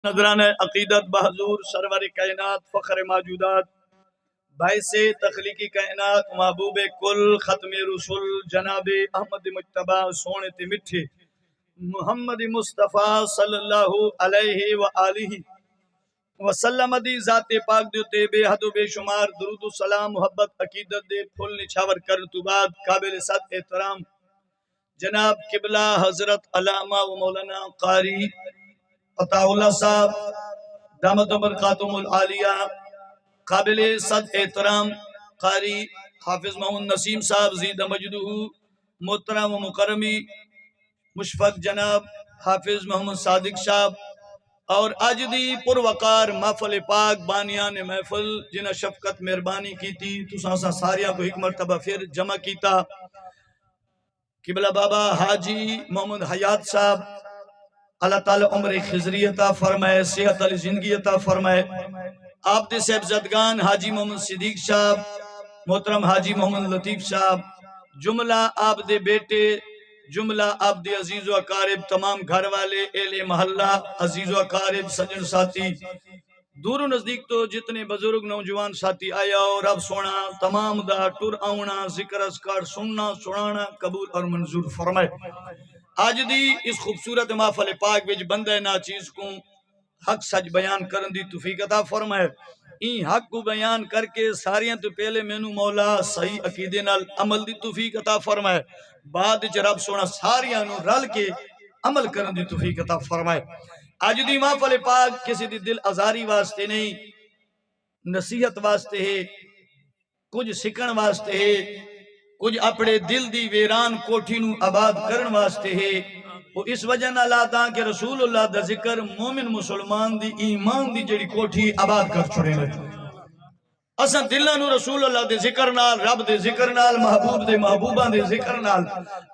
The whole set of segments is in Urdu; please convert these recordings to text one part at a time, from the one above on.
نظران عقیدت بحضور سرور کائنات فخر موجودات باعث تخلیقی کائنات محبوب کل ختم رسول جناب احمد مجتبی سونے تے مٹھے محمد مصطفیٰ صلی اللہ علیہ وآلہ وسلم دی ذات پاک دیتے بے حد و بے شمار درود و سلام محبت عقیدت دے پھول نچھاور کر تو بعد قابل صد احترام جناب قبلہ حضرت علامہ و مولانا قاری عطا اللہ صاحب دامت و برکاتہم العالیہ قابل صد احترام قاری حافظ محمد نسیم صاحب زید مجدہ محترم و مکرمی مشفق جناب حافظ محمد صادق صاحب اور آج دی پروقار محفل پاک بانیان محفل جنہ شفقت مہربانی کی تھی تو سانسا ساریاں کو ایک مرتبہ پھر جمع کیتا قبلہ بابا حاجی محمد حیات صاحب اللہ تعالی عمر خضری عطا فرمائے صحت علی زندگی عطا فرمائے آپ دے صاحبزادگان حاجی محمد صدیق صاحب محترم حاجی محمد لطیف صاحب جملہ آپ دے بیٹے جملہ آپ دے عزیز و اقارب تمام گھر والے اہل محلہ عزیز و اقارب سجن ساتھی دور و نزدیک تو جتنے بزرگ نوجوان ساتھی آیا اور اب سونا تمام دا ٹر آونا ذکر اذکار سننا سنانا قبول اور منظور فرمائے آج دی اس خوبصورت محفل پاک وچ بندہ ناچیز کو حق سچ بیان کرن دی توفیق عطا فرمائے این حق کو بیان کر کے ساریاں تو پہلے مینو مولا صحیح عقیدے نال عمل دی توفیق عطا فرمائے بعد وچ رب سونا ساریاں نو رل کے عمل کرن دی توفیق عطا فرمائے آج دی محفل پاک کسی دی دل آزاری واسطے نہیں نصیحت واسطے ہے کچھ سکھن واسطے ہے کچھ اپنے دل دی ویران کوٹھی نو آباد کرن واسطے ہے وہ اس وجہ نہ لاتا کہ رسول اللہ دا ذکر مومن مسلمان دی ایمان دی جڑی کوٹھی آباد کر چھوڑے لگے اساں دلہ نو رسول اللہ دے ذکر نال رب دے ذکر نال محبوب دے محبوبہ دے ذکر نال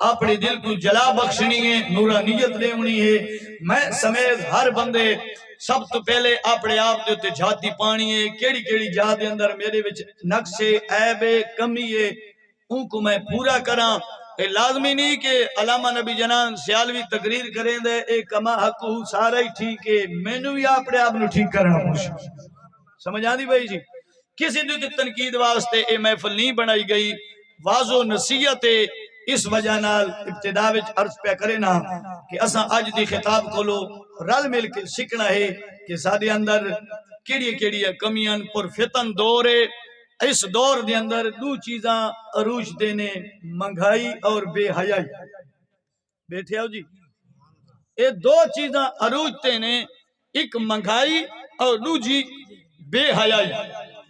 اپنے دل کو جلا بخشنی ہے نورانیت لیونی ہے میں سمیت ہر بندے سب تو پہلے اپنے آپ دے تے جھاتی پانی ہے کیڑی کیڑی جا دے اندر میرے وچ نقص عیب کمی ہے ان کو میں پورا کراں لازمی نہیں کہ علامہ نبی جنان سیالوی تقریر کریں دے اے کما حق ہو سارا ہی ٹھیک ہے میں نے بھی اپنے آپ نے ٹھیک کرنا پوچھا سمجھ آندی بھائی جی کسی دو تنقید واسطے اے محفل نہیں بنائی گئی واضح و نصیحت اس وجہ نال ابتدا وچ عرض پہ کرے نا کہ اساں اج دی خطاب کو لو رل مل کے سکھنا ہے کہ سادے اندر کیڑی کیڑی کمیاں پر فتن دور ہے اس دور دے اندر دو چیزاں عروج دینے مہنگائی اور بے حیائی بیٹھے ہو جی یہ دو چیزاں عروج دینے ایک مہنگائی اور دوجی بے حیائی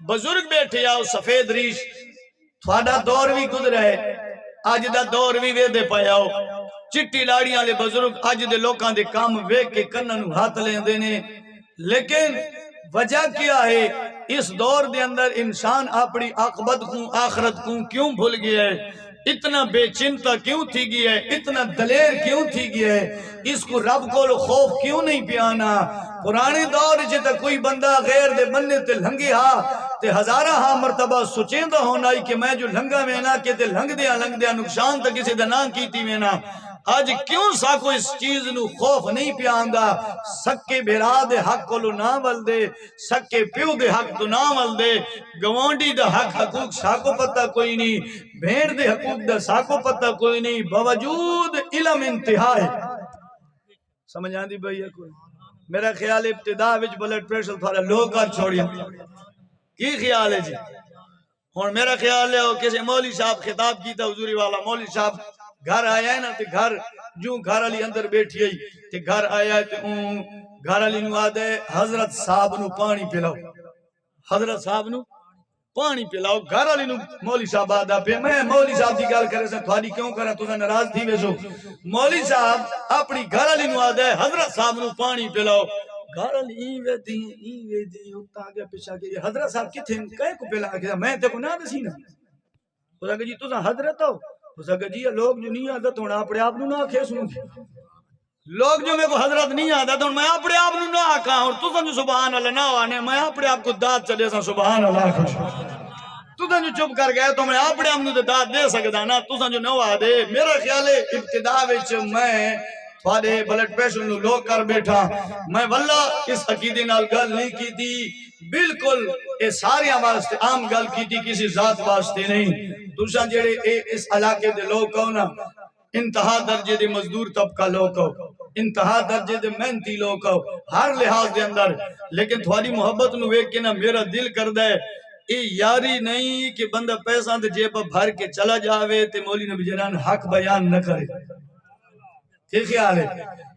بزرگ بیٹھے آؤ سفید ریش تھوڑا دور بھی گزرا ہے آج دا دور بھی وے دے پایا ہو چٹی لاڑیاں لے بزرگ آج دے لوکاں دے کام وے کے کنن ہاتھ لیں دینے لیکن وجہ کیا ہے اس دور دے اندر انسان اپنی عاقبت کو آخرت کو کیوں بھول گیا ہے اتنا بے چنتا کیوں تھی گیا ہے اتنا دلیر کیوں تھی گیا ہے اس کو رب کو خوف کیوں نہیں پیانا پرانے دور جتا کوئی بندہ غیر دے مننے تے لنگے ہاں تے ہزارہ ہاں مرتبہ سچیندہ ہونا ہی کہ میں جو لنگا میں نہ کہ تے لنگ دیا نقصان تا کسی دے نہ کیتی میں نہ آج کیوں ساکو اس چیز نو خوف نہیں پیاندا سکے بھرا دے حق کو لو نہ ول دے سکے پیو دے حق تو نہ ول دے گوانڈی دا حق حقوق ساکو پتہ کوئی نہیں بھیڑ دے حقوق دا ساکو پتہ کوئی نہیں باوجود علم انتہا ہے سمجھ آندی بھئی کوئی میرا خیال ابتدا وچ بلڈ پریشر تھوڑا لو کر چھوڑیا کی خیال ہے جی اور میرا خیال ہے کسی مولوی صاحب خطاب کیتا حضوری والا مولوی صاحب گھر آیا ہے نا تے گھر جو گھر علی اندر بیٹھی آئی تے گھر آیا ہے تے گھر علی نو آدھے حضرت صاحب نو پانی پلاؤ حضرت صاحب نو پانی پلاؤ گھر علی نو مولی صاحب آدھا پہ میں مولی صاحب دی گال کرے سے تھوڑی کیوں کرا تو ناراض تھی ویسو مولی صاحب اپنی گھر علی نو آدھے حضرت صاحب نو پانی پلاؤ گھر علی این وے دی اتا آگیا پیچھا گیا حضرت صاحب کتھے کہے کو پلا گیا میں تے کو نہ دسی نا وہ کہا جی تو حضرت ہو اس کہا جی لوگ جو نہیں آدھا تو اپنے آپ نہ آکھے سنوں لوگ جو میں کو حضرت نہیں آدھا تو میں اپنے آپ نہ آکھا اور تو جو سبحان اللہ نہ آنے میں اپنے آپ کو داد چلے سا سبحان اللہ تو جو چپ کر گئے تو میں اپنے آپ نو داد دے سکتا نا تو جو نہ آدھے میرا خیال ہے ابتدا وچ میں تھوڑے بلڈ پریشر نو لو کر بیٹھا میں واللہ اس عقیدے نال گل نہیں کی تھی بالکل اے سارے واسطے عام گل کی تھی کسی ذات واسطے نہیں تساں جڑے اس علاقے دے لوگ ہو نا انتہا درجے دے مزدور طبقہ لوگ ہو انتہا درجے دے محنتی لوگ ہو ہر لحاظ دے اندر لیکن تھوڑی محبت نو ویکھ کے نا میرا دل کردا ہے اے یاری نہیں کہ بندہ پیسہ دے جیب بھر کے چلا جاوے تے مولی نبی جنان حق بیان نہ کرے کیا خیال ہے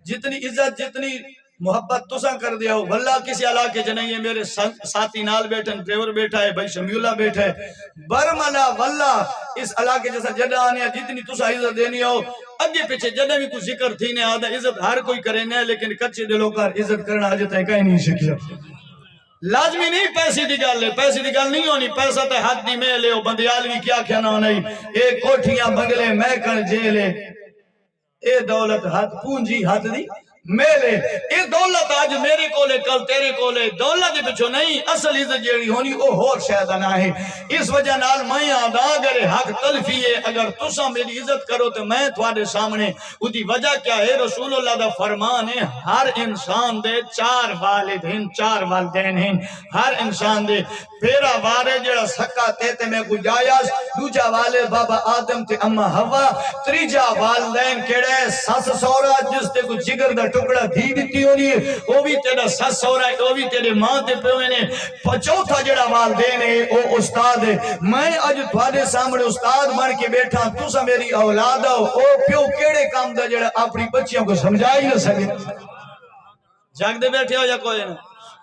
جتنی عزت جتنی محبت تساں کر دیا ہو واللہ کسی علاقے جنہی ہے میرے ساتھی نال بیٹھن ڈرائیور بیٹھا ہے بھائی شمیولہ بیٹھا ہے برملا واللہ اس علاقے جیسا جدہ آنے جتنی تساں عزت دینی ہو اگے پیچھے جدہ بھی کچھ ذکر تھی نہیں آدھا عزت ہر کوئی کرے نہیں لیکن کچھے دلوں کا عزت کرنا آجتا ہے کہیں نہیں سکیا لازمی نہیں پیسے دی گل ہے پیسے دی گل نہیں ہونی پیسہ تے حد دی میں لے ہو بندیالوی کیا کہنا نہیں ایک کوٹھیاں بنگلے میں کر جیلے اے دولت ہاتھ پونجی ہاتھ دی میلے اے دولت آج میرے کولے کل تیرے کولے دولت پچھو نہیں اصل عزت جیڑی ہونی او ہور شاید نہ ہے اس وجہ نال میں آدھا اگر حق تلفی ہے اگر تسا میری عزت کرو تو میں تھوڑے سامنے اُدھی وجہ کیا ہے رسول اللہ دا فرمان ہے ہر انسان دے 4 والد ہیں 4 والدین ہیں ہر انسان دے پیرا وارے جڑا سکا تیتے میں کو جایاز دوجا والے بابا آدم تے اما ہوا تریجا والدین کیڑے سس سورا جس تے کو جگر دا ٹکڑا دھی دیتی ہونی ہے وہ بھی تیرا سس سورا ہے وہ بھی تیرے ماں تے پیونے چوتھا جڑا والدین ہے وہ استاد ہے میں اج تھوڑے سامنے استاد بن کے بیٹھا تسا میری اولاد ہو او پیو کیڑے کام دا جڑا اپنی بچیوں کو سمجھا ہی نہ سکے جاگ دے بیٹھے ہو یا کوئی نہ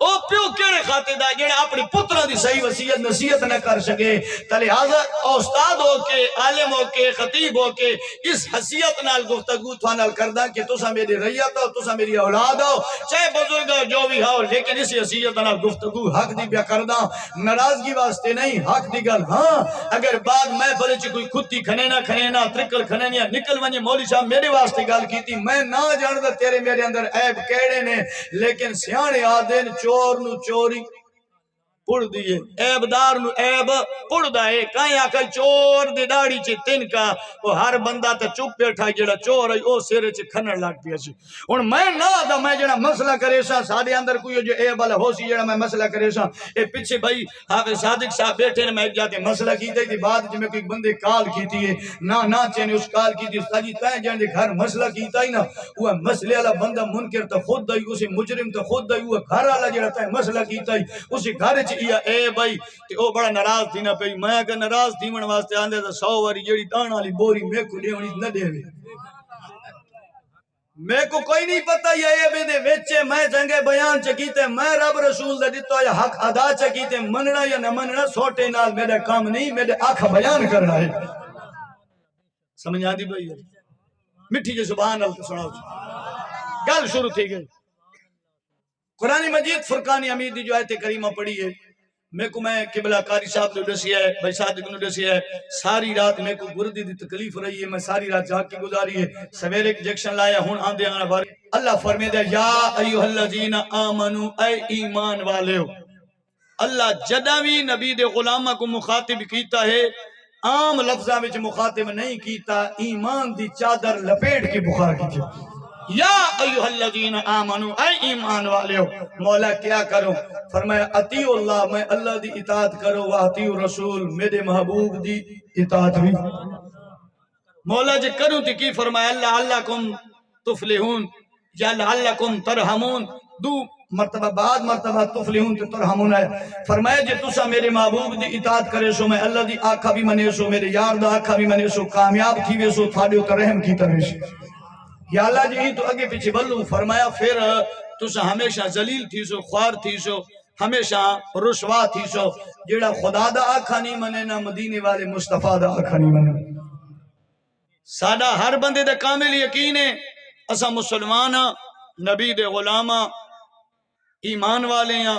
او پیو کیڑے خاتے دا جڑا اپنی پترہ دی صحیح وصیت نصیحت نہ کر سکے تلے حاضر استاد ہو کے عالم ہو کے خطیب ہو کے اس حیثیت نال گفتگو تھانال کردہ کہ تسا میری ریت ہو تسا میری اولاد ہو چاہے بزرگ ہو جو بھی ہو لیکن اس حیثیت نال گفتگو حق دی بیا کردہ ناراضگی واسطے نہیں حق دی گل ہاں اگر بعد میں بلے چی کوئی کتی کھنے نہ ترکل کھنے نہ نکل ونجے مولی صاحب میرے واسطے گل کی تھی میں نہ جاندہ تیرے میرے اندر عیب کیڑے نے لیکن سیانے آدین چور نو چوری پڑ دیئے عیب دار نو عیب پڑ دائے کہیں آکھا چور دے داڑی چے تن کا وہ ہر بندہ تے چپ بیٹھا جڑا چور ہے او سیرے چے کھنر لگ پیا سی اور میں نہ دا میں جڑا مسئلہ کرے سا سادے اندر کوئی جو عیب والا ہو سی جڑا میں مسئلہ کرے سا اے پیچھے بھائی حافظ صادق صاحب بیٹھے نے میں ایک جاتے مسئلہ کی تھی بعد جب میں کوئی بندے کال کی تھی نہ چینے اس کال کی تھی اس کا جی تائیں جانے گھر مسئلہ کیتا ہی نا وہ مسئلے والا بندہ منکر تا خود دائی اسے مجرم تا خود دائی وہ گھر والا جڑا تائیں مسئلہ کیتا ہی اسے گھر چی اے بھائی تے او بڑا ناراض تھی نہ پئی میں اگر ناراض تھی من واسطے آندے تا 100 واری جڑی دان والی بوری میں کو لے ہونی نہ دے وے میں کو کوئی نہیں پتہ یہ بے دے وچے میں جنگے بیان چکیتے میں رب رسول دے دیتا یا حق ادا چکیتے مننا یا نہ مننا سوٹے نال میرے کام نہیں میرے آنکھ بیان کرنا ہے سمجھ آدھی بھائی مٹھی جو سبحان اللہ سناؤ گل شروع تھی گئی قرآن مجید فرقان حمید دی جو آیت کریمہ پڑھی ہے میں کو میں قبلہ قاری صاحب نے ڈسی ہے بھائی صادق نے ڈسی ہے ساری رات میں کو گردی دی تکلیف رہی ہے میں ساری رات جاگ کی گزاری ہے سویرے انجیکشن لایا ہون آندے آنا باری اللہ فرمے دے یا ایوہ الذین آمنو اے ایمان والے ہو اللہ جدوی نبی دے غلامہ کو مخاطب کیتا ہے عام لفظہ میں مخاطب نہیں کیتا ایمان دی چادر لپیٹ کے بخار کی تھی یا ایوہ الذین آمنو اے ایمان والے ہو مولا کیا کرو فرمایا اطیع اللہ میں اللہ دی اطاعت کرو واطیع رسول میرے محبوب دی اطاعت بھی مولا جے کروں تی کی فرمایا اللہ لعلکم تفلحون یا لعلکم ترحمون دو مرتبہ بعد مرتبہ تفلحون تے ترحمون ہے فرمایا جے تسا میرے محبوب دی اطاعت کرے سو میں اللہ دی آقا بھی منے سو میرے یار دا آقا بھی منے سو کامیاب تھی وے سو تھاڑے اتر رحم کی طرح یا اللہ جی تو اگے پیچھے بلوں فرمایا پھر تسا ہمیشہ ذلیل تھی سو خوار تھی سو ہمیشہ رسوا تھی سو جیڑا خدا دا آکھا نہیں منے نہ مدینے والے مصطفیٰ دا آکھا نہیں منے سادہ ہر بندے دا کامل یقین ہے اسا مسلمان نبی دے غلامہ ایمان والے ہیں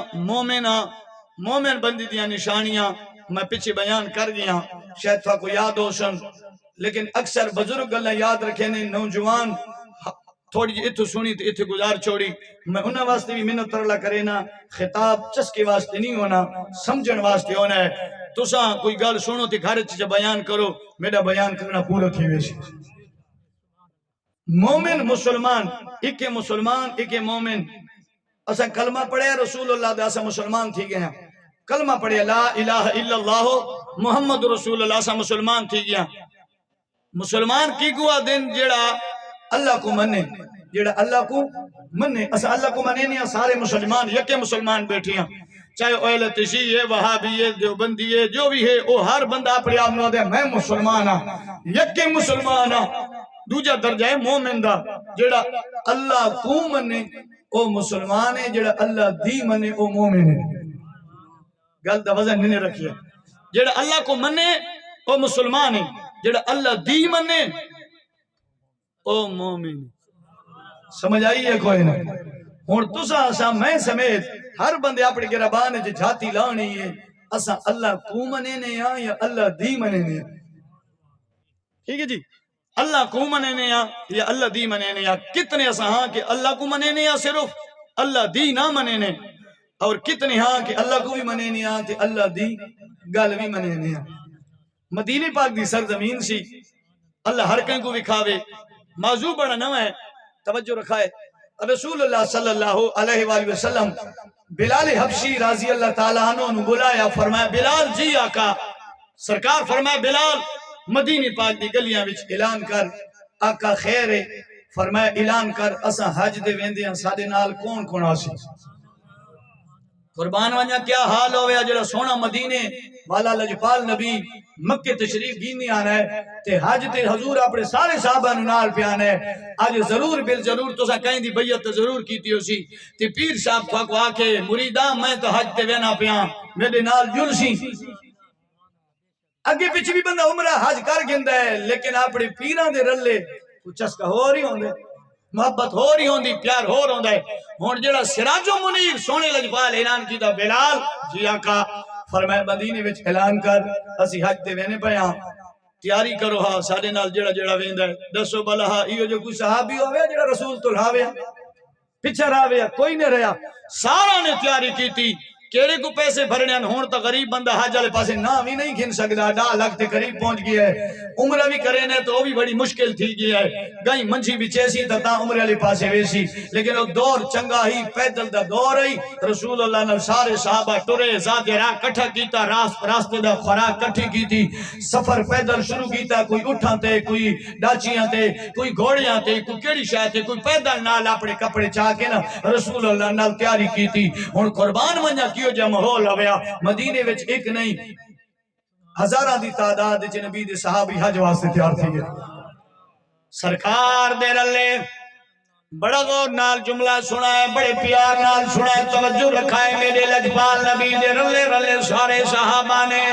مومن بندی دیا نشانیاں میں پیچھے بیان کر گیا شاید تھا کو یاد ہو سن لیکن اکثر بزرگ اللہ یاد رکھے نے نوجوان تھوڑی جی اتھو سنی تو اتھو گزار چھوڑی میں انہا واسطے بھی منت ترلا کرے نا خطاب چسکے واسطے نہیں ہونا سمجھن واسطے ہونا ہے تو سا کوئی گل سنو تے گھر چیز بیان کرو میرا بیان کرنا پورا تھی ویسی مومن مسلمان ایک مسلمان ایک مومن اسا کلمہ پڑھے رسول اللہ دے اسا مسلمان تھی گئے ہیں کلمہ پڑھے لا الہ الا اللہ محمد رسول اللہ اسا مسلمان تھی گیا مسلمان کی گوا دن جڑا اللہ کو منے جڑا اللہ کو منے اسا اللہ کو منے نہیں سارے مسلمان یکے مسلمان بیٹھی ہیں چاہے اہل تشیع ہے وہابی ہے دیوبندی ہے جو بھی ہے وہ ہر بندہ اپنے آپ نو دے میں مسلمان ہاں یکے مسلمان ہاں دوجا درجہ ہے مومن دا جڑا اللہ کو منے او مسلمان ہے جڑا اللہ دی منے او مومن ہے گل دا وزن نہیں رکھیا جڑا اللہ کو منے او مسلمان ہے جڑا اللہ دی منے او مومن سمجھ آئی ہے کوئی نہ ہن تسا اسا میں سمیت ہر بندے اپنی گربان وچ جھاتی لانی ہے اسا اللہ کو منے نے یا اللہ دی منے نے ٹھیک ہے جی اللہ کو منے نے یا اللہ دی منے نے کتنے اسا ہاں کہ اللہ کو منے نے یا صرف اللہ دی نہ منے نے اور کتنے ہاں کہ اللہ کو بھی منے نے تے اللہ دی گل بھی منے نے مدینے پاک دی سرزمین سی اللہ ہر کہیں کو دکھاوے موضوع بڑا نہ ہے توجہ رکھائے رسول اللہ صلی اللہ علیہ وآلہ وسلم بلال حبشی رضی اللہ تعالیٰ عنہ نے بلایا فرمایا بلال جی آقا سرکار فرمایا بلال مدینہ پاک دی گلیاں وچ اعلان کر آقا خیر ہے فرمایا اعلان کر اسا حج دے ویندے ہیں ساڈے نال کون کون آسی قربان ونجا کیا حال ہویا جڑا سونا مدینے والا لجپال نبی مکہ تشریف گینی آنا ہے تے حج تے حضور اپنے سارے صحابہ نال پیانا ہے آج ضرور بل ضرور تو سا کہیں دی بیعت ضرور کیتی ہو سی تے پیر صاحب تھا کو آکے مریداں میں تو حج تے وینا پیاں میرے نال جل سی اگے پیچھے بھی بندہ عمرہ حج کر گندا ہے لیکن اپنے پیراں دے رلے کچھ چسکا ہو رہی ہوندے محبت ہو رہی ہوندی پیار ہو رہا ہے ہون جڑا سراج و منیر سونے لجپال اعلان کیتا بلال جی آقا فرمایا مدینے وچ اعلان کر اسی حج تے وینے پیاں تیاری کرو ہاں ساڈے نال جڑا جڑا ویندا ہے دسو بلا ہاں ایو جو کوئی صحابی ہویا جڑا رسول تو لاویا پیچھے راویا کوئی نہیں رہیا سارا نے تیاری کیتی کیڑے کو پیسے بھرنے ہیں ہون تا غریب بندہ حج والے پاسے نام ہی نہیں گھن سکدا 10 لاکھ تے قریب پہنچ گیا ہے عمرہ بھی کرے نے تو وہ بھی بڑی مشکل تھی گیا ہے گئی منجی بھی چیسی تا عمرہ والے پاسے ویسی لیکن وہ دور چنگا ہی پیدل دا دور ہی رسول اللہ نے سارے صحابہ ٹرے ذات راہ کٹھا کیتا راستے دا خوراک کٹھی کیتی سفر پیدل شروع کیتا کوئی اٹھاں تے کوئی ڈاچیاں تے کوئی گھوڑیاں تے کوئی کیڑی شے تے کوئی پیدل نال اپنے کپڑے چا کے نا رسول اللہ نال تیاری کیتی ہن قربان منجا کیو جا ماحول ہویا مدینے وچ ایک نہیں ہزاراں دی تعداد وچ نبی دے صحابی حج واسطے تیار تھی گئے سرکار دے رلے بڑا غور نال جملہ سنائے بڑے پیار نال سنائے توجہ رکھائے میرے لجپال نبی دے رلے رلے سارے صحابہ نے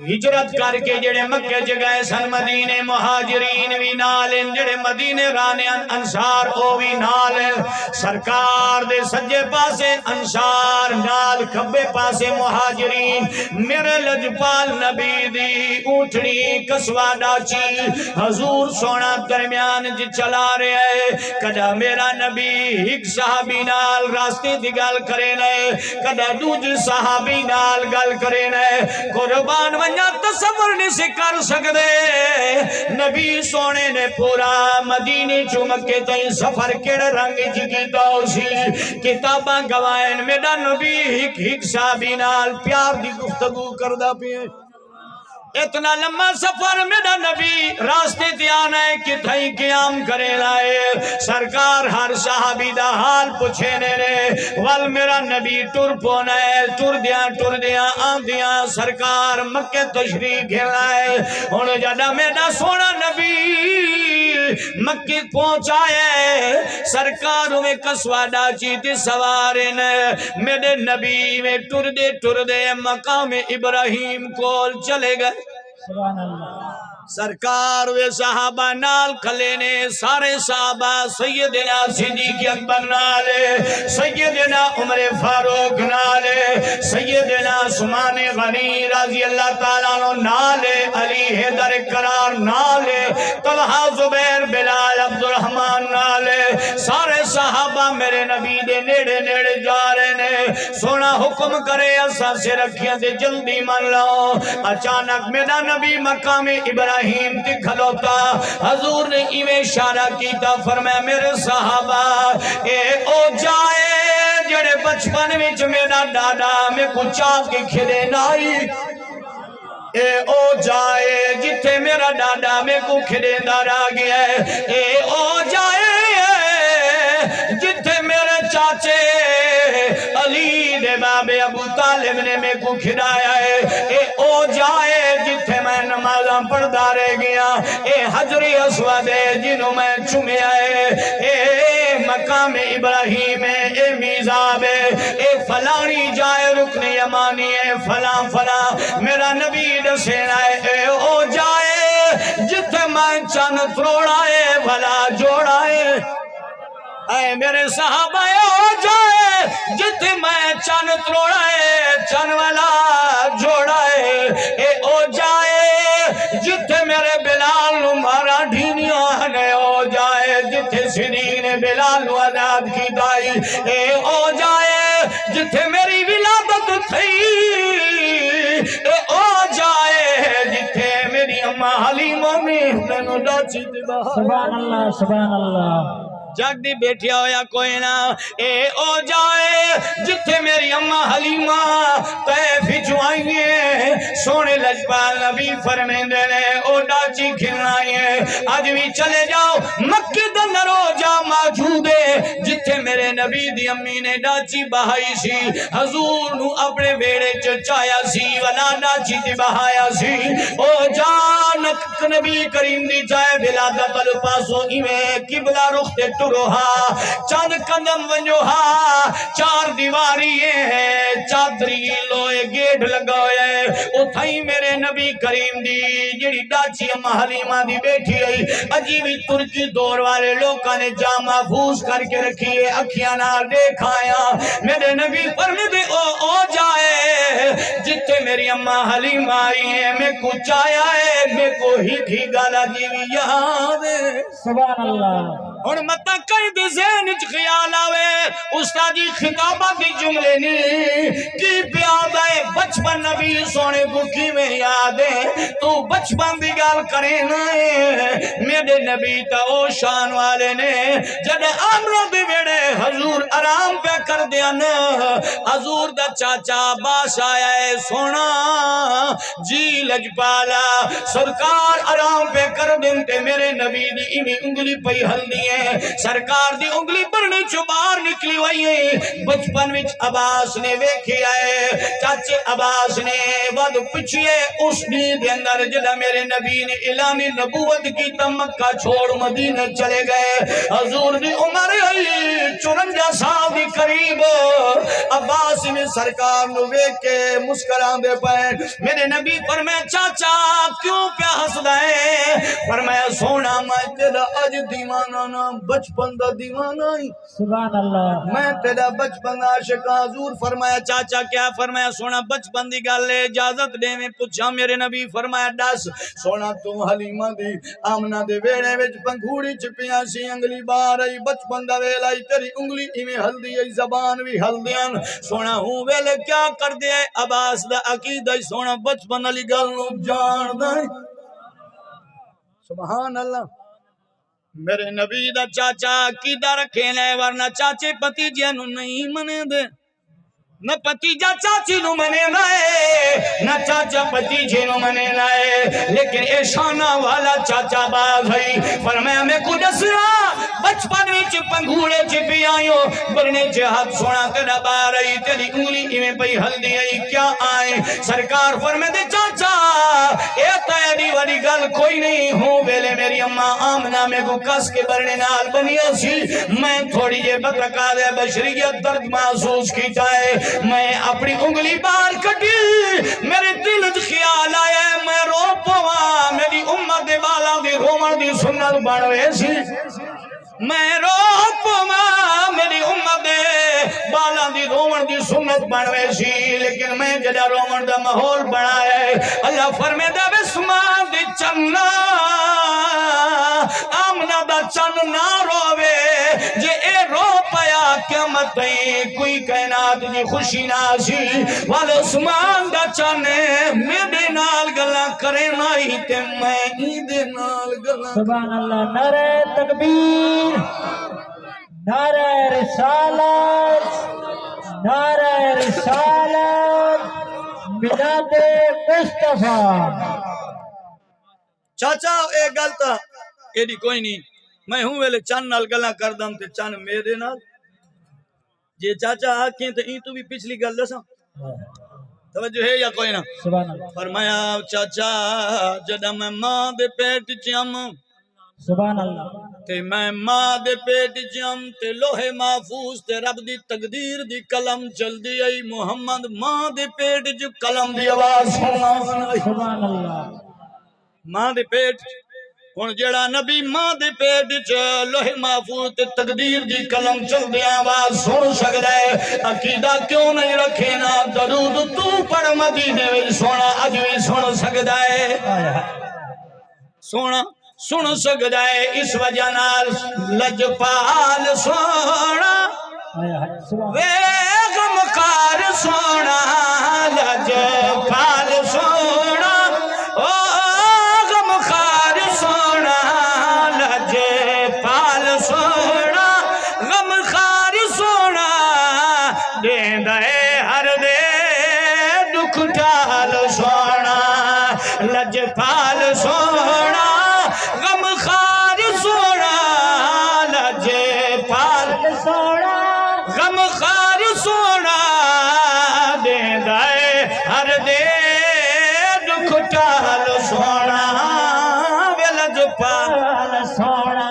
ہجرت کر کے جڑے مکہ جگائے سن مدینے مہاجرین بھی نالن جڑے مدینے رانے انصار او بھی نالن سرکار دے سجے پاسے انصار نال کھبے پاسے مہاجرین میرے لجپال نبی دی اونٹنی کسوا ڈاچی حضور سونا درمیان جی چلا رہے ہیں کدا میرا نبی ایک صحابی نال راستے دی گل کرے نئے کدا دوج صحابی نال گل کرے نئے قربان ونجا تصور نہیں سے کر سکتے نبی سونے نے پورا مدینے چو مکے تائیں سفر کیڑے رنگ جگیتا اسی کتاباں گوائن میرا نبی ایک صحابی نال پیار دی گفتگو کردہ پیئے اتنا لمبا سفر میرا نبی راستے دیانا ہے کہ تھائی قیام کرے لائے سرکار ہر صحابی دا حال پوچھے نے رے وال میرا نبی ٹر پونا ہے ٹر دیا آن دیا سرکار مکہ تشریح کھلائے انہوں جڑا میرا سونا نبی مکہ پہنچائے سرکار میں کسوا ڈاچی تھی سوارے نے میرے نبی میں ٹر دے مقام ابراہیم کول چلے گئے سبحان اللہ سرکار وے صحابہ نال کھلے نے سارے صحابہ سیدنا صدیق اکبر نالے سیدنا عمر فاروق نالے سیدنا عثمان غنی رضی اللہ تعالیٰ عنہ نالے علی حیدر کرار نالے طلحہ زبیر بلال عبدالرحمن نالے سارے صحابہ میرے نبی دے نیڑے نیڑے جا والے نے سونا حکم کرے اسا سے رکھیا دے جلدی من لو اچانک میرا نبی مقام ابراہیم تے کھلوتا حضور نے ایویں اشارہ کیتا فرمایا میرے صحابہ اے او جائے جڑے بچپن وچ میرا ڈاڈا میں کو چاہ کے کھلے نائی اے او جائے جتھے میرا ڈاڈا میں کو کھلے دارا گیا ہے اے او جائے جتھے میرے چاچے علی دے بابے ابو طالب نے میں کو کھلایا ہے اے او جائے جتھے میں نمازاں پڑھدا رہ گیا اے حجر اسود جنوں میں چومیا ہے اے مقام ابراہیم ہے اے میزاب ہے اے فلانی جائے رکن یمانی ہے فلاں فلاں میرا نبی دسینا ہے اے او جائے جتھے میں چن تروڑا ہے بھلا جوڑا ہے اے میرے صحابہ ہو جائے جتھے میں چن تروڑا ہے چن والا جوڑا ہے اے او جائے جتھے میرے بلال مارا ڈھینیاں نے او جائے جتھے صدیق نے بلال نو آزاد کی دائی اے او جائے جتھے میری ولادت تھی اے او جائے جتھے میری اماں حلیمہ میں نو ڈاچی دبا سبحان اللہ سبحان اللہ جگ دی بیٹھیا ہویا کوئی نہ اے او جائے جتھے میری اماں حلیمہ طیف چوائیے سونے لجپال نبی فرمیندے نے او ڈاچی کھلائیے آج بھی چلے جاؤ مکہ دن روجہ موجود ہے جتھے میرے نبی دی امی نے ڈاچی بہائی سی حضور نو اپنے بیڑے چچایا سی ولا ڈاچی دی بہایا سی او جانک نبی کریم دی جائے ولادت الپاسو ایویں قبلہ رخ تے ٹروہا چند قدم ونجوہا چار دیواری ہے چادری لوئے گیٹ لگوئے اتھائی میرے نبی کریم دی جڑی ڈاچی اماں حلیمہ دی بیٹھی رہی عجیبی ترکی دور والے لوگاں نے جا محفوظ کر کے رکھی ہے اکھیاں نہ دیکھایا میرے نبی فرمے دے او جائے جتے میری اماں حلیمہ آئی ہے میں کچھ آیا ہے میں کو ہی گالا جیوی یاد ہے سبحان اللہ اور مطا کئی دے ذہن اچ خیال آوے استادی خطابہ کی جملے نہیں کی پیاد ہے بچپن نبی سونے بکی میں یاد ہے تو بچپن دی گال کرے نائے میرے نبی تا او شان والے نے جد آمرو دی بیڑے حضور آرام پہ کر دیا نا حضور دا چاچا باش آیا ہے سونا جی لجپالا سرکار آرام پہ کر دنتے میرے نبی دی ایمی انگلی پہ ہل دی سرکار دی انگلی برنی چبار نکلی ہوئی ہے بچپن وچ عباس نے ویکھی آئے چاچے عباس نے ود پچھئے اس دے اندر جدا میرے نبی نے اعلان نبوت کی تا مکہ چھوڑ مدینہ چلے گئے حضور دی عمر 54 سال دی قریب عباس نے سرکار نو ویکھ کے مسکران دے پائے میرے نبی فرمایا چاچا کیوں پہ ہسدا ہے فرمایا سونا میں تیرا اج دیوانہ نا بچپن دا دیوانہ ہی سبحان اللہ میں تیرا بچپن عاشق حضور فرمایا چاچا کیا فرمایا سونا بچپن دی گل ہے اجازت دے میں پوچھا میرے نبی فرمایا دس سونا تو حلیمہ دی آمنہ دے ویڑے وچ پنگھوڑی چپیاں سی انگلی بار آئی بچپن دا ویلا ہی تیری انگلی ایویں ہلدی ہے زبان بھی ہلدیاں سونا ہوں ویلے کیا کر دیا عباس دا عقیدہ سونا بچپن علی گل نو جان دے سبحان اللہ میرے نبی دا چاچا عقیدہ رکھے لے ورنہ چاچے پتیجے نو نہیں منے دے نہ پتیجا چاچی نو منے لائے نہ چاچا پتیجے نو منے لائے لیکن اے شانہ والا چاچا باز ہے فرمایا میں کو دسنا بچپن وچ پنگھوڑے چپی آئیو برنے چے ہاتھ سونا تیرا بار آئی تیری انگلی ایویں پئی ہلدی آئی کیا آئے سرکار فرمائے دے چاچا اے تیری وڈی گل کوئی نہیں ہوں ویلے میری اماں آمنہ میں کو کس کے برنے نال بنیا سی میں تھوڑی یہ بترکا دے بشریت درد محسوس کی جائے میں اپنی انگلی بار کٹی میرے دل خیال آیا میں رو پوا میری امت دے بالا دی رومن دی سنت بڑھوے سی میں رو پوا میری امت دے بالا دی رومن دی سنت بڑھوے سی لیکن میں جدا رومن دا محول بڑھایا ہے اللہ فرمے دا بسمان دی چننا آمنہ دا چن نہ روے جے اے رو پایا کہ قیامت تئیں کوئی کائنات دی خوشی نہ سی والے عثمان دا چانے میرے نال گلاں کرے نہ ہی تے میں دے نال گلاں سبحان اللہ نعرہ تکبیر نعرہ رسالت نعرہ رسالت میلاد مصطفیٰ چاچا اے گل تا ایڈی کوئی نہیں میں ہوں ویلے چان نال گلاں کردم تے چان میرے نال جے چاچا آکھیں تے این تو بھی پچھلی گل دساں توجہ ہے یا کوئی نہ سبحان اللہ فرمایا چاچا جدہ میں ماں دے پیٹ چم سبحان اللہ تے میں ماں دے پیٹ چم تے لوہے محفوظ تے رب دی تقدیر دی قلم چل دی آئی محمد ماں دے پیٹ جو قلم دی آواز سننا سبحان اللہ ماں دے پیٹ ہن جڑا نبی ماں دے پیٹ چ لوہے محفوظ تے تقدیر دی قلم چل دی آواز سن سکدا ہے عقیدہ کیوں نہیں رکھے نا درود تو پڑھ مدینے وچ سونا اج وی سن سکدا ہے سونا سن سکدا ہے اس وجہ نال لجپال سونا وے غمخار سونا لجپال سونا او غمخار سونا لجپال سونا غمخار سونا دیندا ہے ہر دے دکھ ٹال سونا لجپال سونا غمخار سونا لجپال سونا غمخار سونا دیندا ہے ہر دے دکھ ٹال سونا وے لجپال سونا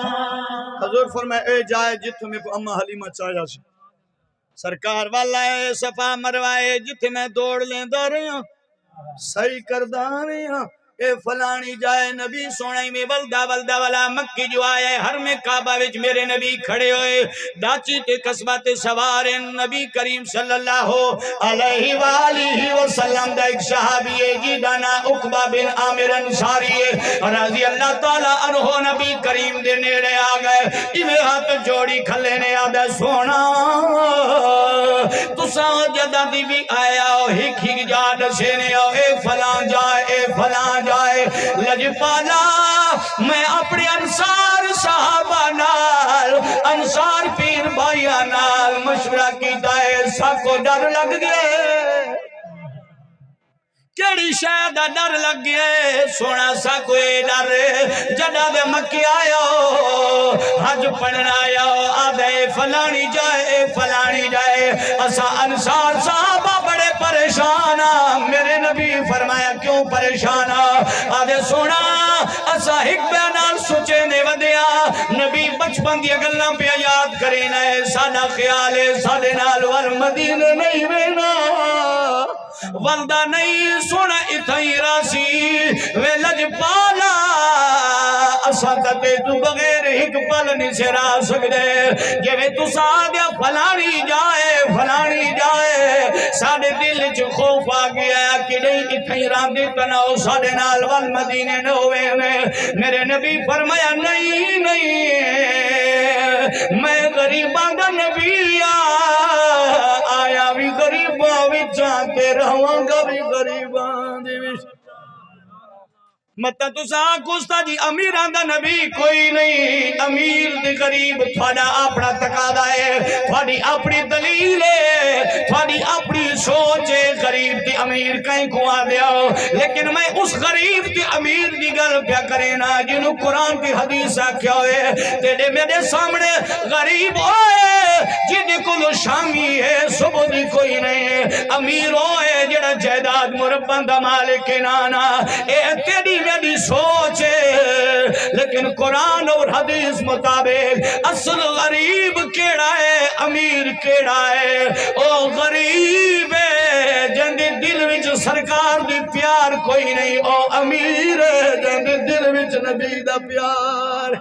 حضور فرمائے اے جائے جت میں کو اماں حلیمہ چاہیا سی سرکار والا ہے صفا مروائے جت میں دوڑ لیں داریاں صحیح کرداریاں اے فلانی جائے نبی سونے میں ولدہ ولدہ والا مکی جو آئے ہر میں کعبہ وچ میرے نبی کھڑے ہوئے ڈاچی تے قصبہ تے سوارن نبی کریم صلی اللہ علیہ وآلہ وسلم دا ایک صحابی ہے جی دانا عقبہ بن عامر انصاری رضی اللہ تعالیٰ عنہ نبی کریم دے نیڑے آگئے انہیں ہاتھ جوڑی کھلے نے آدھا سونا تو ساں جدہ دی بھی آیا ہک ہک جا دسینے اے فلان جائے لجپالا میں اپنے انصار صحابہ نال انصار پیر بھائیاں نال مشورہ کی دائے سب کو ڈر لگ گئے کیڑی شاید ڈر لگ گئے سونا سا کوئی ڈر جدہ دے مکی آیا حج پڑھنا آیا آدھے فلانی جائے اسا انصار صحابہ بڑے پریشان میرے نبی فرمایا کیوں پریشان آدھے سونا اسا ایک بیانال سوچے نے ودیا نبی بچپن دی گلاں پہ یاد کرینا ہے ساڈا خیال ہے ساڈے نال والمدینہ نہیں وینا وندہ نہیں سونا اتھائی راسی وے لجپالا اسا تے تو بغیر ایک پل نہیں سے را سکدے جے تو سادیا فلانی جائے ساڑے دل چ خوف آ گیا کہ نہیں اتھائی راندی تناؤ ساڑے نال والمدینے نوے میرے نبی فرمایا نہیں میں غریباں دا نبی آیا بھی غریباں بھی جانتے رہوں گا بھی غریباں دی بھی مطلع تو ساکوستا جی امیران دا نبی کوئی نہیں امیر دی غریب تھوڑا اپنا تقاضا ہے تھوڑی اپنی دلیل ہے تھوڑی اپنی سوچ ہے غریب دی امیر کہیں کو آ دیا لیکن میں اس غریب دی امیر دی گل پیا کرینا جنہوں قرآن کی حدیث کیا ہوئے تیرے میرے سامنے غریب ہوئے جنہیں کو شامی ہے صبح دی کوئی نہیں ہے امیر ہوئے جنہ جائداد مربند مالک نانا اے تیری میری سوچ ہے لیکن قرآن اور حدیث مطابق اصل غریب کیڑا ہے امیر کیڑا ہے او غریب ہے جن دے دل وچ سرکار دی پیار کوئی نہیں او امیر ہے جن دے دل وچ نبی دا پیار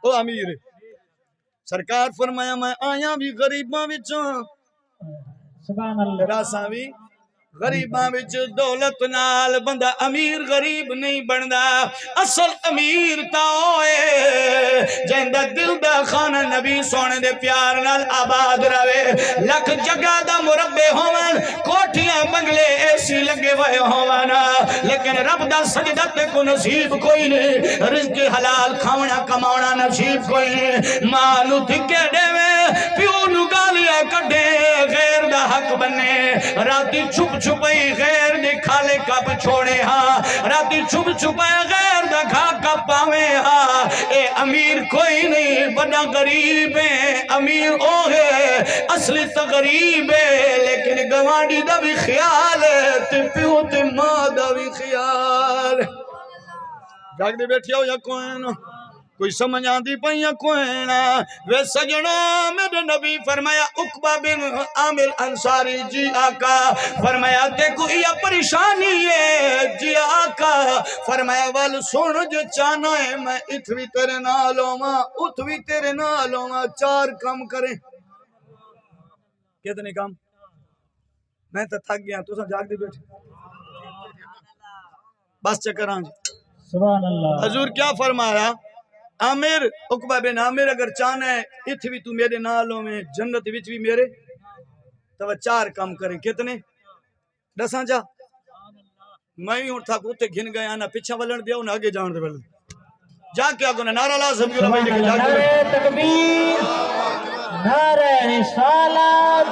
او امیر ہے سرکار فرمایا میں آیا بھی غریباں وچوں سبحان اللہ راساں بھی غریباں وچ دولت نال بندہ امیر غریب نہیں بندا اصل امیر تا ہوئے جیندا دل دا خانہ نبی سونے دے پیار نال آباد رہے لکھ جگہ دا مربع ہون کوٹھیاں بنگلے ایسی لگے ہوئے ہون لیکن رب دا سجدہ تے کو نصیب کوئی نہیں رزق حلال کھاونا کماونا نصیب کوئی نہیں ماں نو دھکے دے پیو نو گالیاں کڈے غیر دا حق بنے راتی چھپ چھپائی غیر دی کھالے کپ چھوڑے ہاں راتی چھپ چھپائی غیر دا کھا کپ پاوے ہاں اے امیر کوئی نہیں بڑا غریب ہے امیر او ہے اصلی تا غریب ہے لیکن گوانڈی دا بھی خیال ہے تے پیو تے ماں دا بھی خیال جاگ دے بیٹھے ہو یا کوئی کوئی سمجھ آن دی پہیاں کوئی نا وے سجنوں میرے نبی فرمایا عقبہ بن عامر انصاری جی آقا فرمایا دیکھو یہ پریشانی ہے جی آقا فرمایا وال سن جو چانا ہے میں اتوی تیرے نالوں ماں اتوی تیرے نالوں ماں 4 کم کریں کتنے کام میں تو تھک گیا تو سن جاگ دی بیٹھے بس چکر آن جی سبحان اللہ حضور کیا فرمایا عامر عقبہ بن عامر اگر چاہنا ہے اتوی تو میرے نالوں میں جنت وچ بھی میرے تو 4 کام کریں کتنے دساں جا میں ہی تھا کوتے گھن گیا نا پیچھا ولن دیا انہیں آگے جان دے ولن جا کے آگے نعرہ لازم کی ربائی لکھے جا کے نعرہ تکبیر نعرہ رسالت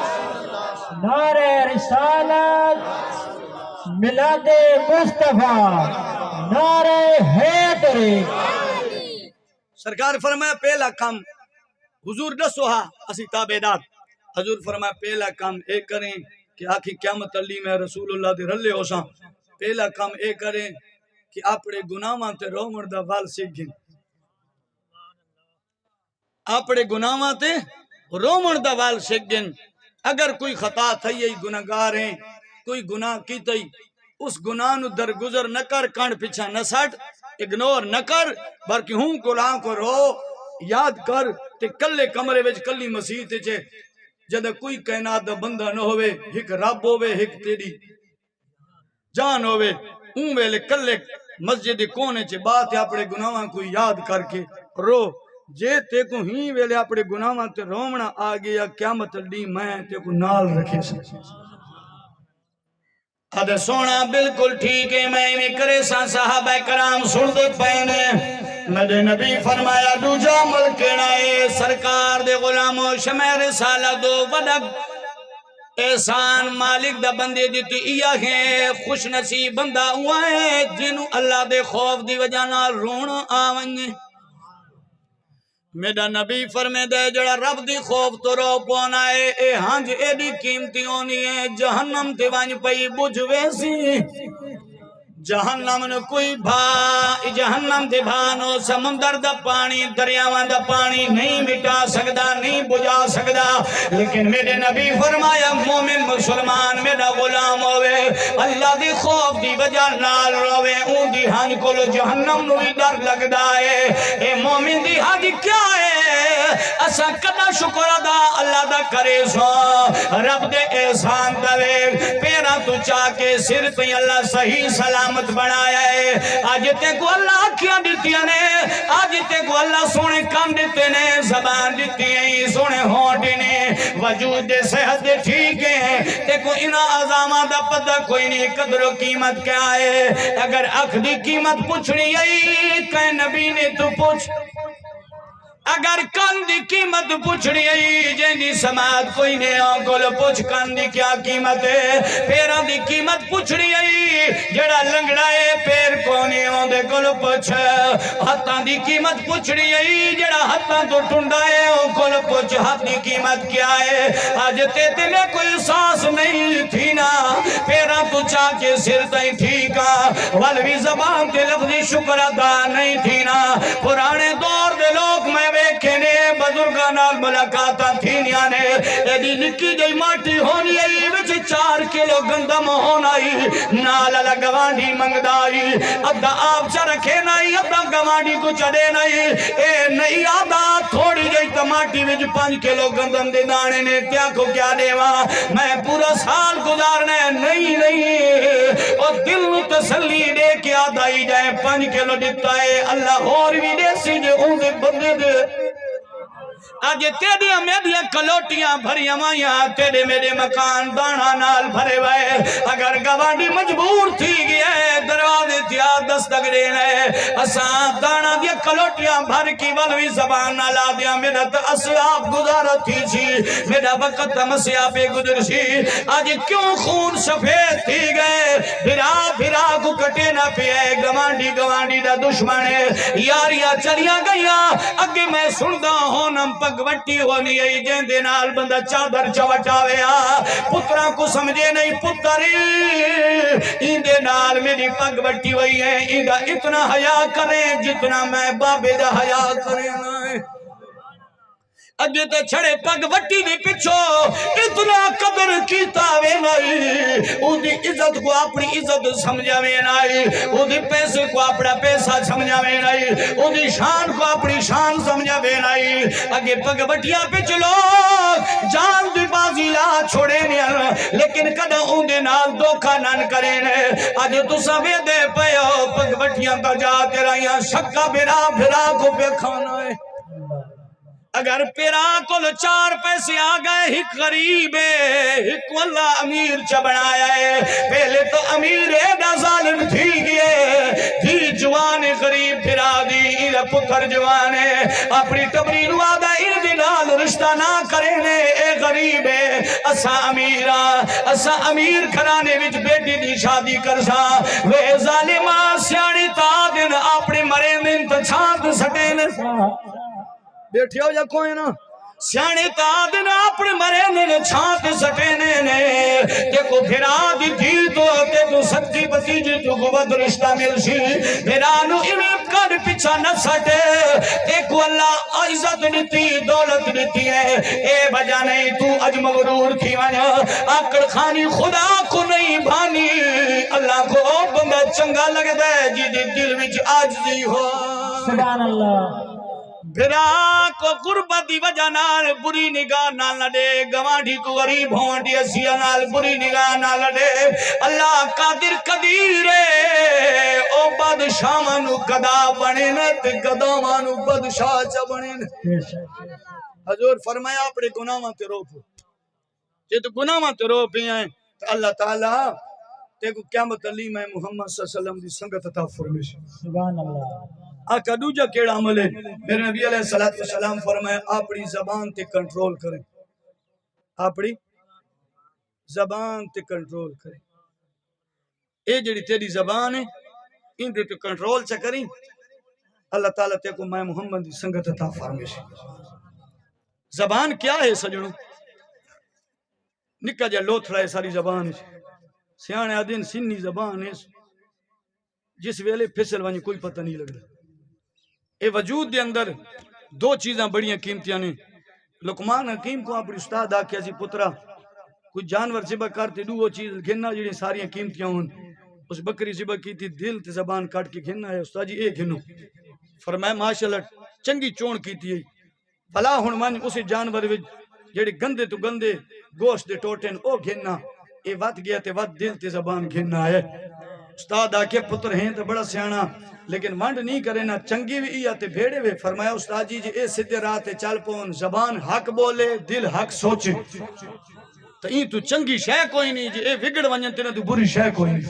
نعرہ رسالت میلاد مصطفیٰ نعرہ حیدر سرکار فرمایا پہلا کام حضور دسو ہاں اسی تابعدار حضور فرمایا پہلا کام ایک کریں کہ آخی قیامت علی میں رسول اللہ دے رلے ہو ساں پہلا کام ایک کریں کہ اپنے گناہاں تے رومن دا وال سیکھ گن اپنے گناہاں تے رومن دا وال سیکھ گن اگر کوئی خطا تھی یہی گناہگار ہیں کوئی گناہ کی تھی اس گناہ نو درگزر نہ کر کانڈ پیچھا نہ سٹ اگنور نہ کر بلکہ ہوں گلاں کو رو یاد کر تے کلے کمرے وچ کلی مسیح تے چھے جدہ کوئی کائنات دا بندہ نہ ہوئے ایک رب ہوئے ایک تیری جان ہوئے اون ویلے کلے مسجد کونے چھے بات ہے اپنے گناہاں کو یاد کر کے رو جے تے کو ہی ویلے اپنے گناہاں تے رومنا آگیا قیامت لی میں تے کو نال رکھے سکتے ادھے سونا بالکل ٹھیک ہے میں کرے سان صحابہ کرام سن دے پہنے میرے نبی فرمایا دوجا ملکنا ہے سرکار دے غلامو شمیر سالہ دو ودک احسان مالک دا بندے دیتی ایا ہے خوش نصیب بندہ ہوا ہے جنہوں اللہ دے خوف دی وجہ نہ رونا آونگے میرا نبی فرمے دے جڑا رب دی خوف تو رو پونا ہے اے ہنج ایڈی قیمتی ہونی ہے جہنم تے وانج پئی بجھ ویسی جہنم نے کوئی جہنم دے بھانو سمندر دا پانی دریاوان دا پانی نہیں مٹا سکدا نہیں بجھا سکدا لیکن میرے نبی فرمایا مومن مسلمان میرا غلام ہوئے اللہ دی خوف دی وجہ نال روے اون دی ہنج کو جہنم نو ہی ڈر لگدا ہے اے مومن دی ہنج کیا ہے اسا کدا شکر ادا اللہ دا کرے سو رب دے احسان دے پیرا تو چاہ کے سر تے اللہ صحیح سلامت بنایا ہے آج تے کو اللہ کیا دیتی نے آج تے کو اللہ سونے کام دیتے نے زبان دیتی ہیں سونے ہونٹی نے وجود دے صحت دے ٹھیک ہیں تے کو انہا عظامہ دا پتہ کوئی نہیں قدر و قیمت کیا ہے اگر اکھ دی قیمت پوچھنی ہے کہ نبی نے تو پوچھ اگر کان دی قیمت پوچھنی ہے جن دی سماعت کوئی نہیں آنکھول پوچھ کان دی کیا قیمت ہے پیران دی قیمت پوچھنی ہے جڑا لنگڑا ہے پیر کونی ہوں دے کل پوچھ ہتھان دی قیمت پوچھنی ہے جڑا ہتھان تو ٹھنڈا ہے کل پوچھ ہاتھ دی قیمت کیا ہے آج تیتے میں کوئی سانس نہیں تھی نا پیران تو چاہ کے سر تائیں ٹھیکا والوی زبان کے لفظی شکر ادا نہیں تھی نا پرانے دور دے لوگ میں ویکھنے بزرگان ملاقاتاں تھینیاں نے ایڈی نکی جئی ماٹی ہونی ای وچ 4 کلو گندم ہونائی نال والا گوانڈی منگدائی ادھا آپ چا رکھے نہیں ادھا گوانڈی کو چڑے نہیں اے نہیں آدھا تھوڑی جئی ٹماٹی وچ 5 کلو گندم دے دانے نے کیا کو کیا دیوا میں پورا سال گزارنے نہیں اور دل نو تسلی دے کے آدھائی جائے 5 کلو دیتا ہے اللہ اور بھی دے سی جے اون دے بندے دے آج تیرے میرے کلوٹیاں بھری مائیاں تیرے میرے مکان دانا نال بھرے وائے اگر گوانڈی مجبور تھی گیا ہے دروازے تیا دستک دینا ہے اساں دانا دیا کلوٹیاں بھر کی ولوی زبان نہ لا دیا میرا تا اسیاب گزارت تھی چھی میرا وقت مسیاب گزر سی آج کیوں خون سفید تھی گئے بھرا کو کٹے نہ پیئے گوانڈی دا دشمن ہے یاریاں چلیاں گئیاں اگے میں سندہ ہونم پگوٹی ہونی ہے جن دے نال بندہ چادر چوٹاوے پتران کو سمجھے نہیں پتری ان دے نال میری پگوٹی ہوئی ہے ان دا اتنا حیا کریں جتنا میں بابے دا حیا کریں اگے تے چھڑے پگ وٹی دی پچھو اتنا قدر کیتا وے نہیں او دی عزت کو اپنی عزت سمجھا وے نہیں او دی پیسے کو اپنا پیسہ سمجھا وے نہیں او دی شان کو اپنی شان سمجھا وے نہیں اگے پگ وٹیا پچھ لوگ جان دی بازی لا چھوڑے نہیں لیکن کدا اون دے نال دھوکا نہ کرے نے اج تو سوے دے پیو پگ وٹیاں تا جا تیرا یا شکا بھرا کو پہ کھانا ہے اگر پیرا کل 4 پیسے آگئے ہک غریب ہے ہک واللہ امیر چا بنایا ہے پہلے تو امیر ایڈا ظالم تھی گئے تھی جوان غریب پھرا دی ایدہ پتر جوان ہے اپنی تبرین وعدہ ایدی نال رشتہ نہ کرنے اے غریب ہے اسا امیر کھرانے وچ بیٹی دی شادی کرسا وے ظالمہ سیانی تا دن اپنے مرے دن تا چھانت سٹے بیٹھی ہو یا کوئی نا سیانے تادن اپنے مرے نے چھانت سٹینے نے تے کو پھرا دی تھی تو تے کو سچی بتیجی تو قوت رشتہ مل سی پھرانو امید کر پچھا نہ سٹے تے کو اللہ عزت دیتی دولت دیتی ہے اے بجا نہیں تو اج مغرور تھی ونیا آکڑ خانی خدا کو نہیں بھانی اللہ کو بندہ چنگا لگ دے جی دی دل وچ عاجزی ہو سبحان اللہ بھرا کو قربت دی وجہ نال بری نگاہ نہ لڑے گوانڈی کو غریب ہون دی اسیہ نال بری نگاہ نہ لڑے اللہ قادر قدیر ہے او بادشاہ مانو قدا بنے نت قدا مانو بادشاہ چا بنے نت حضور فرمایا اپنے گناہ تے رو پو جے تو گناہ تے رو پی ہیں تو اللہ تعالیٰ تے کو قیامت علی میں محمد صلی اللہ علیہ وسلم دی سنگت عطا فرمیش سبحان اللہ آقا دوجہ کیڑا عمل ہے میرے نبی علیہ السلام فرمائے اپنی زبان تے کنٹرول کریں اپنی زبان تے کنٹرول کریں اے جڑی تیری زبان ہے ان تے کنٹرول چا کریں اللہ تعالیٰ تے کو میں محمد دی سنگت عطا فرمیش زبان کیا ہے سجنوں نکا جا لوتھڑا ہے ساری زبان ہے سیانے آدین سنی زبان ہے جس ویلے پھسل وانی کوئی پتہ نہیں لگ رہا اے وجود دے اندر 2 چیزاں بڑیاں قیمتیاں نے لقمان حکیم کو اپنی استاد آکھیا سی پترا کوئی جانور ذبح کرتے وہ چیز گھننا جڑی ساریاں قیمتیاں ہون اس بکری ذبح کی تھی دل تے زبان کاٹ کے گھننا ہے استاد جی اے گھنو فرمایا ماشاءاللہ چنگی چون کیتی ہے بھلا ہن من اس جانور وچ جڑے گندے تو گندے گوشت دے ٹوٹن او گھننا اے وت گیا تے وت دل تے زبان گھننا ہے استاد آکھے پتر ہیں تو بڑا سیانا لیکن ونڈ نہیں کرے نا چنگی بھی یا تے بھیڑے وے فرمایا استاد جی اے سدھے راہ تے چل پون زبان حق بولے دل حق سوچے تو این تو چنگی شے کوئی نہیں جی اے وگڑ ونجن تے تو بری شے کوئی نہیں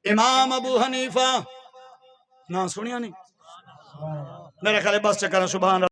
امام ابو حنیفہ نا سنیا نہیں میرے خیال بس چکر سبحان